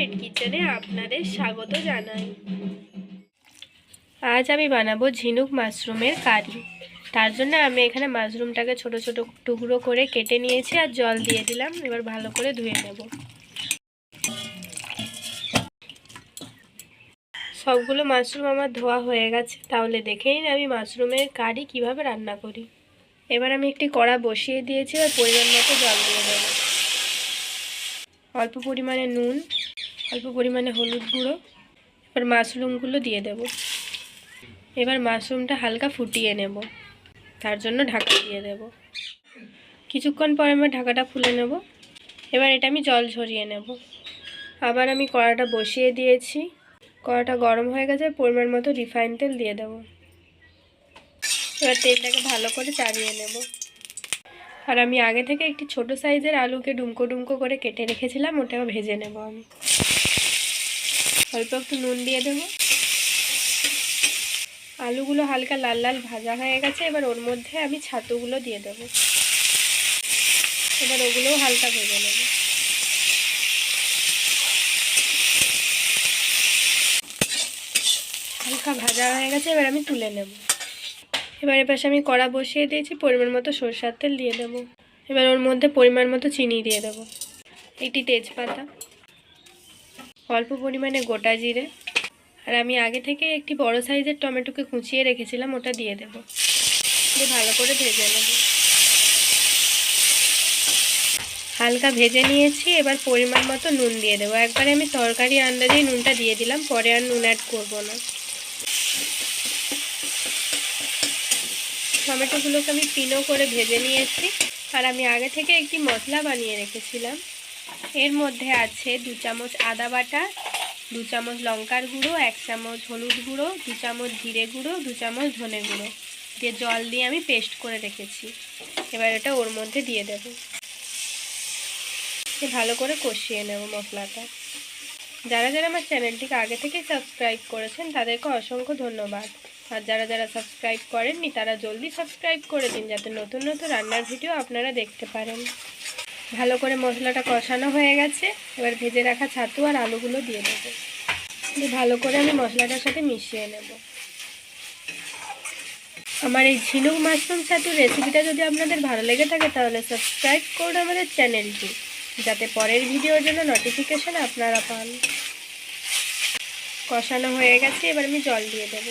Homemade কিচেনে আপনাদের স্বাগত জানাই। আজ আমি বানাবো ঝিনুক মাশরুমের কারি। তার জন্য আমি এখানে মাশরুমটাকে ছোট ছোট টুকরো করে কেটে নিয়েছি আর জল দিয়ে দিলাম। এবার ভালো করে ধুয়ে নেব। সবগুলো মাশরুম আমার ধোয়া হয়ে গেছে, তাহলে দেখে নিন আমি মাশরুমের কারি কিভাবে রান্না করি। এবার আমি একটি কড়া বসিয়ে দিয়েছি আর পরিমাণ মতো জল দিয়ে দেবো। অল্প পরিমাণে নুন, অল্প পরিমাণে হলুদ গুঁড়ো। এবার মাশরুমগুলো দিয়ে দেব। এবার মাশরুমটা হালকা ফুটিয়ে নেব, তার জন্য ঢাকা দিয়ে দেব। কিছুক্ষণ পরে আমি ঢাকাটা খুলে নেব। এবার এটা আমি জল ঝরিয়ে নেব। আবার আমি কড়াটা বসিয়ে দিয়েছি। কড়াটা গরম হয়ে গেছে, পরিমাণ মতো রিফাইন তেল দিয়ে দেব। এবার তেলটাকে ভালো করে চাড়িয়ে নেব। আর আমি আগে থেকে একটি ছোট সাইজের আলুকে ডুমকো ডুমকো করে কেটে রেখেছিলাম, ওটাও ভেজে নেব। আমি অল্প একটু নুন দিয়ে দেবো। আলুগুলো হালকা লাল লাল ভাজা হয়ে গেছে। এবার ওর মধ্যে আমি ছাতুগুলো দিয়ে দেবো। এবার ওগুলোও হালকা ভেজে নেব। হালকা ভাজা হয়ে গেছে, এবার আমি তুলে নেব। এবার এপাশে আমি কড়া বসিয়ে দিয়েছি, পরিমাণ মতো সরষের তেল দিয়ে দেবো। এবার ওর মধ্যে পরিমাণ মতো চিনি দিয়ে দেবো, একটি তেজপাতা, অল্প পরিমাণে গোটা জিরে, আর আমি আগে থেকে একটি বড় সাইজের টমেটোকে কুচিয়ে রেখেছিলাম, ওটা দিয়ে দেবো। দিয়ে ভালো করে ভেজে নেব। হালকা ভেজে নিয়েছি। এবার পরিমাণ মতো নুন দিয়ে দেবো। একবারে আমি তরকারি আন্দাজেই নুনটা দিয়ে দিলাম, পরে আর নুন অ্যাড করবো না। টমেটোগুলোকে আমি পিনো করে ভেজে নিয়েছি। আর আমি আগে থেকে একটি মশলা বানিয়ে রেখেছিলাম। এর মধ্যে আছে 2 চামচ আদা বাটা, 2 চামচ লঙ্কার গুঁড়ো, 1 চামচ হলুদ গুঁড়ো, 2 চামচ জিরে গুঁড়ো, 2 চামচ ধনে গুঁড়ো দিয়ে জল দিয়ে আমি পেস্ট করে রেখেছি। এবার এটা ওর মধ্যে দিয়ে দেব। ভালো করে কষিয়ে নেব মশলাটা। যারা যারা আমার চ্যানেলটিকে আগে থেকে সাবস্ক্রাইব করেছেন তাদেরকে অসংখ্য ধন্যবাদ। আর যারা যারা সাবস্ক্রাইব করেননি তারা জলদি সাবস্ক্রাইব করে দিন, যাতে নতুন নতুন রান্নার ভিডিও আপনারা দেখতে পারেন। ভালো করে মশলাটা কষানো হয়ে গেছে। এবার ভেজে রাখা ছাতু আর আলুগুলো দিয়ে দেবো। ভালো করে আমি মশলাটার সাথে মিশিয়ে নেব। আমার এই ঝিনুক মাশরুম ছাতুর রেসিপিটা যদি আপনাদের ভালো লেগে থাকে তাহলে সাবস্ক্রাইব করুন আমাদের চ্যানেলটি, যাতে পরের ভিডিওর জন্য নোটিফিকেশান আপনারা পান। কষানো হয়ে গেছে, এবার আমি জল দিয়ে দেব।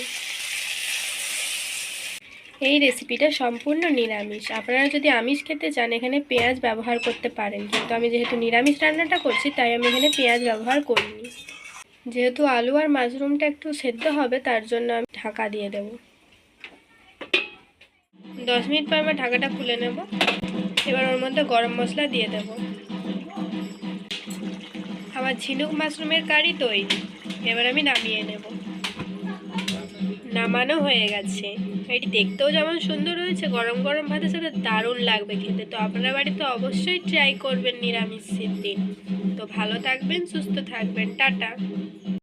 এই রেসিপিটা সম্পূর্ণ নিরামিষ। আপনারা যদি আমিষ খেতে চান এখানে পেঁয়াজ ব্যবহার করতে পারেন, কিন্তু আমি যেহেতু নিরামিষ রান্নাটা করছি তাই আমি এখানে পেঁয়াজ ব্যবহার করিনি। যেহেতু আলু আর মাশরুমটা একটু সেদ্ধ হবে তার জন্য আমি ঢাকা দিয়ে দেব। 10 মিনিট পর আমি ঢাকাটা খুলে নেব। এবার ওর মধ্যে গরম মশলা দিয়ে দেব। আমার ঝিনুক মাশরুমের কারি তৈরি। এবার আমি নামিয়ে নেব। নামানো হয়ে গেছে। এটি দেখতেও যেমন সুন্দর হয়েছে, গরম গরম ভাতের সাথে দারুণ লাগবে খেতে। তো আপনারা বাড়িতে অবশ্যই ট্রাই করবেন নিরামিষের দিন। তো ভালো থাকবেন, সুস্থ থাকবেন, টাটা।